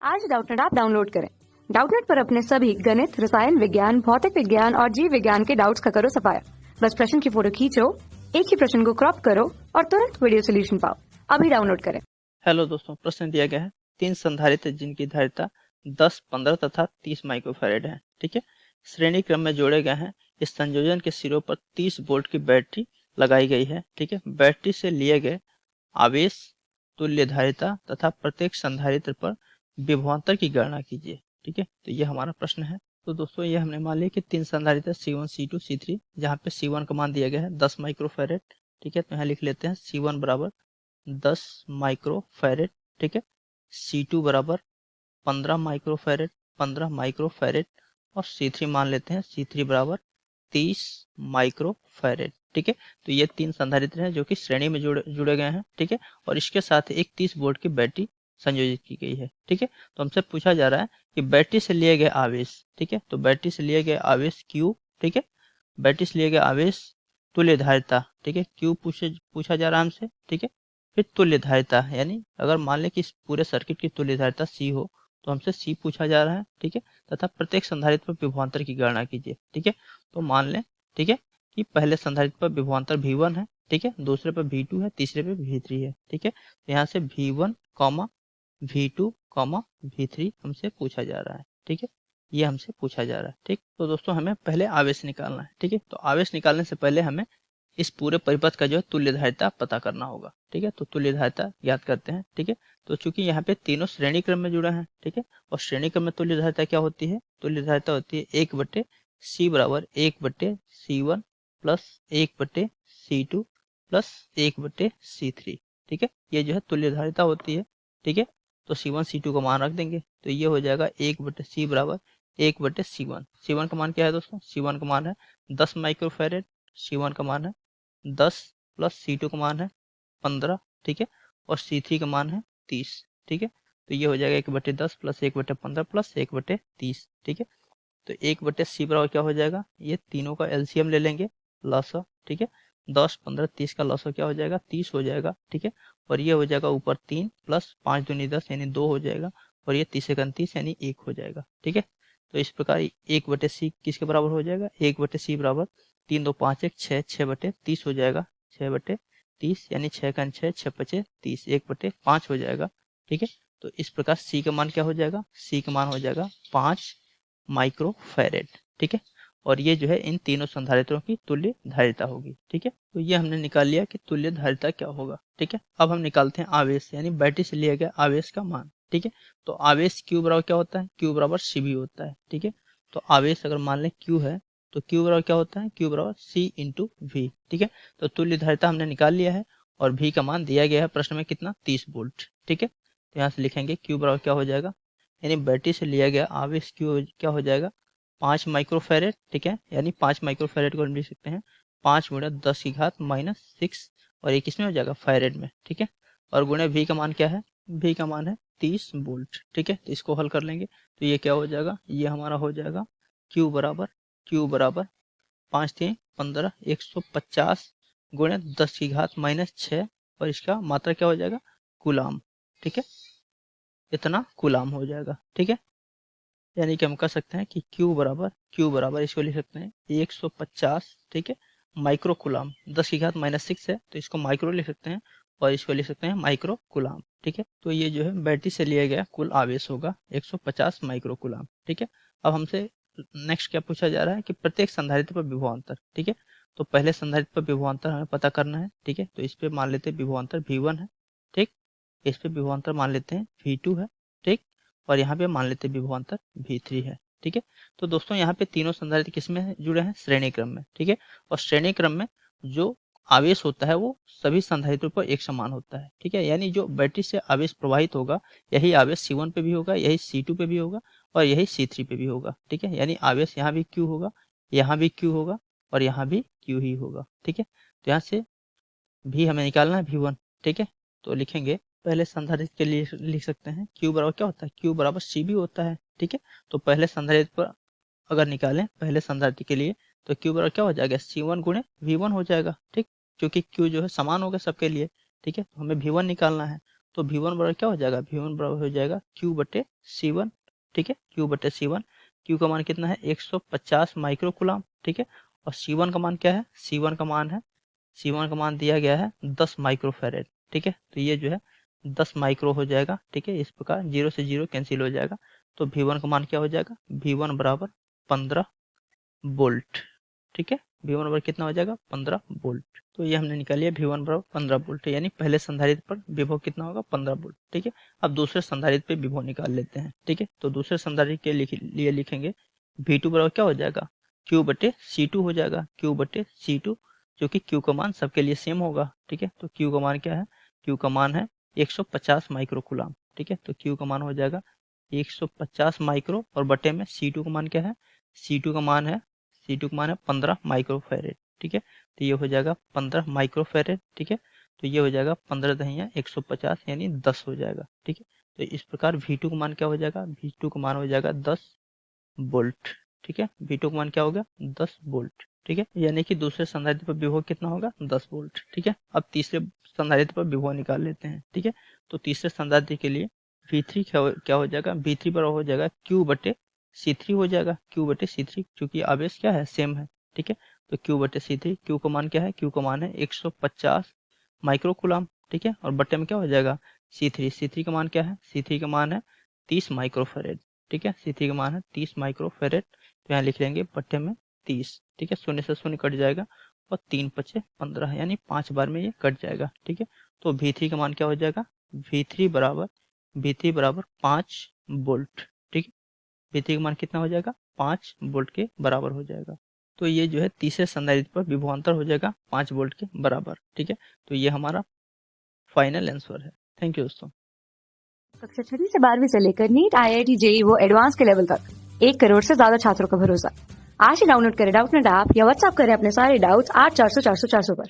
आज Doubtnut app download करें। Doubtnut पर अपने सभी गणित, रसायन विज्ञान, भौतिक विज्ञान और जीव विज्ञान के डाउट्स का करो सफाया। बस प्रश्न की फोटो खींचो, एक ही प्रश्न को क्रॉप करो और तुरंत वीडियो सोल्यूशन पाओ। अभी डाउनलोड करें। हेलो दोस्तों, प्रश्न दिया गया है तीन संधारित्र जिनकी धारिता 10, 15 तथा 30 माइक्रोफैरेड है। ठीक है, श्रेणी क्रम में जोड़े गए हैं। इस संयोजन के सिरों पर 30 वोल्ट की बैटरी लगाई गई है। ठीक है, बैटरी से लिए गए आवेश, तुल्य धारिता तथा प्रत्येक संधारित्र पर विभवांतर की गणना कीजिए। ठीक है, तो ये हमारा प्रश्न है। तो दोस्तों, ये हमने मान लिया कि तीन संधारित्र C1, C2, C3, जहाँ पे C1 का मान दिया गया है 10 माइक्रोफैरेड। ठीक है, तो यहाँ लिख लेते हैं C1 बराबर 10 माइक्रोफैरेड। ठीक है, C2 बराबर 15 माइक्रोफैरेड, 15 माइक्रोफैरेड, और C3 मान लेते हैं C3 बराबर 30 माइक्रोफैरेड। ठीक है, तो ये तीन संधारित्र हैं जो कि श्रेणी में जुड़े गए हैं। ठीक है, और इसके साथ एक 30 वोल्ट की बैटरी संयोजित की गई है। ठीक है, तो हमसे पूछा जा रहा है कि बैटरी से लिए गए आवेश। ठीक है, तो बैटरी से लिए गए आवेश Q। ठीक है, बैटरी से लिए गए आवेश, तुल्य धारिता। ठीक है, Q पूछा जा रहा है हमसे। ठीक है, फिर तुल्य धारिता, यानी अगर मान लें कि इस पूरे सर्किट की तुल्य धारिता C हो तो हमसे C पूछा जा रहा है। ठीक है, तथा प्रत्येक संधारित्र पर विभवांतर की गणना कीजिए। ठीक है, तो मान लें, ठीक है, कि पहले संधारित्र पर विभवांतर V1 है। ठीक है, दूसरे पर V2 है, तीसरे पे V3 है। ठीक है, तो यहाँ से V1, V2, V3 हमसे पूछा जा रहा है। ठीक है, ये हमसे पूछा जा रहा है। ठीक, तो दोस्तों हमें पहले आवेश निकालना है। ठीक है, तो आवेश निकालने से पहले हमें इस पूरे परिपथ का जो है तुल्य धारिता पता करना होगा। ठीक है, तो तुल्य धारिता याद करते हैं। ठीक है, तो चूंकि यहाँ पे तीनों श्रेणी क्रम में जुड़ा है। ठीक है, और श्रेणी क्रम में तुल्य धारिता क्या होती है? तुल्य धारिता होती है 1/C बराबर 1/C1 plus 1/C2 plus 1/C3। ठीक है, ये जो है तुल्य धारिता होती है। ठीक है, तो C1, C2 का मान रख देंगे, तो ये हो जाएगा 1/C बराबर 1/C1। C1 का मान क्या है दोस्तों? C1 का मान है 10 माइक्रोफैरेड। C1 का मान है 10 प्लस C2 का मान है 15। ठीक है, और C3 का मान है 30। ठीक है, तो ये हो जाएगा 1/10 प्लस 1/15 प्लस 1/30। ठीक है, तो 1/C बराबर क्या हो जाएगा? ये तीनों का एलसीएम ले लेंगे, लसा। ठीक है, 10, 15, 30 का लसा क्या हो जाएगा? 30 हो जाएगा। ठीक है, और ये हो जाएगा ऊपर 3 प्लस 5 दूनी 10 यानी 2 हो जाएगा, और ये 30 एकम 30 यानी 1 हो जाएगा। ठीक है, तो इस प्रकार 1/C किसके बराबर हो जाएगा? 1/C बराबर 3, 2, 5, 1, 6, 6/30 हो जाएगा। 6/30 यानी 6 का 6, 6 5 30, 1/5 हो जाएगा। ठीक है, तो इस प्रकार C का मान क्या हो जाएगा? C का मान हो जाएगा 5 माइक्रोफैरेड। ठीक है, और ये जो है इन तीनों संधारित्रों की तुल्य धारिता होगी। ठीक है, तो ये हमने निकाल लिया कि तुल्य धारिता क्या होगा। ठीक है, अब हम निकालते हैं आवेश, यानी बैटरी से लिया गया आवेश का मान। ठीक है, तो आवेश Q बराबर क्या होता है? Q बराबर CV होता है। ठीक है, तो आवेश अगर मान लें Q है तो Q बराबर क्या होता है? Q बराबर C इंटू V। ठीक है, तो तुल्य धारिता हमने निकाल लिया है, और V का मान दिया गया है प्रश्न में कितना? 30 वोल्ट। ठीक है, तो यहाँ से लिखेंगे Q बराबर क्या हो जाएगा, यानी बैटरी से लिया गया आवेश Q क्या हो जाएगा? 5 माइक्रोफैरेड। ठीक है, यानी 5 माइक्रोफैरेड को हम लिख सकते हैं 5 गुणा 10 की घात -6, और ये किसमें हो जाएगा? फैरेड में। ठीक है, और गुणे V का मान क्या है? V का मान है 30 वोल्ट। ठीक है, तो इसको हल कर लेंगे, तो ये क्या हो जाएगा? ये हमारा हो जाएगा Q बराबर 5 3 15 150 गुणे 10 की घात -6, और इसका मात्रा क्या हो जाएगा? कूलाम। ठीक है, इतना कूलाम हो जाएगा। ठीक है, यानी कि हम कह सकते हैं कि Q बराबर इसको लिख सकते हैं 150। ठीक है, माइक्रो कूलाम, 10 की घात -6 है तो इसको माइक्रो लिख सकते हैं, और इसको लिख सकते हैं माइक्रो कूलाम। ठीक है, तो ये जो है बैटरी से लिया गया कुल आवेश होगा 150 माइक्रो कूलाम। ठीक है, अब हमसे नेक्स्ट क्या पूछा जा रहा है कि प्रत्येक संधारित्र पर विभवांतर। ठीक है, तो पहले संधारित्र पर विभवांतर हमें पता करना है। ठीक है, तो इस पे मान लेते हैं विभवांतर V1 है। ठीक, इस पे विभवांतर मान लेते हैं V2 है। ठीक, और यहाँ पे मान लेते हैं विभवांतर V3 है। ठीक है, तो दोस्तों यहाँ पे तीनों संधारित्र किसमें जुड़े हैं? श्रेणी क्रम में। ठीक है, और श्रेणी क्रम में जो आवेश होता है वो सभी संधारित्रों पर एक समान होता है। ठीक है, यानी जो बैटरी से आवेश प्रवाहित होगा यही आवेश C1 पे भी होगा, यही C2 पे भी होगा, और यही C3 पे भी होगा। ठीक है, यानी आवेश यहाँ भी Q होगा, यहाँ भी Q होगा, और यहाँ भी Q ही होगा। ठीक है, तो यहाँ से भी हमें निकालना है V1। ठीक है, तो लिखेंगे पहले संधारित्र के लिए लिख सकते हैं Q बराबर क्या होता है? Q बराबर CV होता है। ठीक है, तो पहले संधारित्र पर अगर निकालें पहले संधारित्र के लिए तो Q बराबर क्या हो जाएगा? C1 गुणे V1 हो जाएगा। ठीक, क्योंकि Q जो है समान होगा सबके लिए। ठीक है, तो हमें V1 निकालना है, तो V1 बराबर क्या हो जाएगा, V1 बराबर हो जाएगा Q बटे C1, ठीक है, Q बटे C1। Q का मान कितना है 150 माइक्रो कूलम, ठीक है, और C1 का मान क्या है, C1 का मान दिया गया है 10 माइक्रो फैरेड, ठीक है, तो ये जो है 10 माइक्रो हो जाएगा, ठीक है, इस प्रकार 0 से 0 कैंसिल हो जाएगा, तो V1 का मान क्या हो जाएगा, V1 बराबर 15 वोल्ट, ठीक है, V1 बराबर कितना हो जाएगा 15 वोल्ट। तो ये हमने निकाल लिया V1 बराबर 15 वोल्ट, यानी पहले संधारित्र पर विभव कितना होगा 15 वोल्ट, ठीक है। अब दूसरे संधारित्र पे विभव निकाल लेते हैं, ठीक है, तो दूसरे संधारित्र के लिए लिखेंगे V2 बराबर क्या हो जाएगा, Q बटे C2 हो जाएगा, Q बटे C2, जो कि Q का मान सबके लिए सेम होगा, ठीक है, तो Q का मान क्या है, Q का मान है 150 माइक्रो कूलम, ठीक है, तो Q का मान हो जाएगा 150 माइक्रो, और बटे में C2 का मान क्या है, C2 का मान है 15 माइक्रो फैरेड, ठीक है, तो ये हो जाएगा 15 माइक्रो फैरेड, ठीक है, तो ये हो जाएगा 15 दहिया 150 यानी 10 हो जाएगा, ठीक है। तो इस प्रकार V2 का मान क्या हो जाएगा, V2 का मान हो जाएगा 10 वोल्ट, ठीक है, V2 का मान क्या होगा 10 वोल्ट, ठीक है, यानी कि दूसरे संधारित्र पर विभव कितना होगा 10 वोल्ट, ठीक है। अब तीसरे संधारित्र पर विभव निकाल लेते हैं, ठीक है, तो तीसरे संधारित्र के लिए V3 क्या हो जाएगा, V3 बराबर हो जाएगा Q बटे C3 हो जाएगा, Q बटे C3, क्योंकि आवेश क्या है सेम है, ठीक है, तो Q बटे C3, Q का मान क्या है, Q का मान है 150 माइक्रो कूलम, ठीक है, और बटे में क्या हो जाएगा C3 का मान क्या है, C3 का मान है 30 माइक्रो फैरेड, ठीक है, C3 का मान है 30 माइक्रो फैरेड, तो यहाँ लिख लेंगे बटे में 30, ठीक है, शून्य से शून्य कट जाएगा और 3 पचे 15, यानी 5 बार में ये कट जाएगा, ठीक है। तो V3 का मान क्या हो जाएगा, V3 बराबर 5 वोल्ट, ठीक है, V3 का मान कितना हो जाएगा 5 वोल्ट के बराबर हो जाएगा। तो ये जो है तीसरे संधारित्र पर विभवांतर हो जाएगा 5 वोल्ट के बराबर, ठीक है, तो ये हमारा फाइनल आंसर है। थैंक यू दोस्तों। कक्षा 6 से 12वीं से लेकर नीट, IIT, JEE वो एडवांस के लेवल तक 1 करोड़ से ज्यादा छात्रों का भरोसा। आज ही डाउनलोड करें डाउटनेट ऐप या व्हाट्सएप करें अपने सारे डाउट्स 8400 400 400 पर।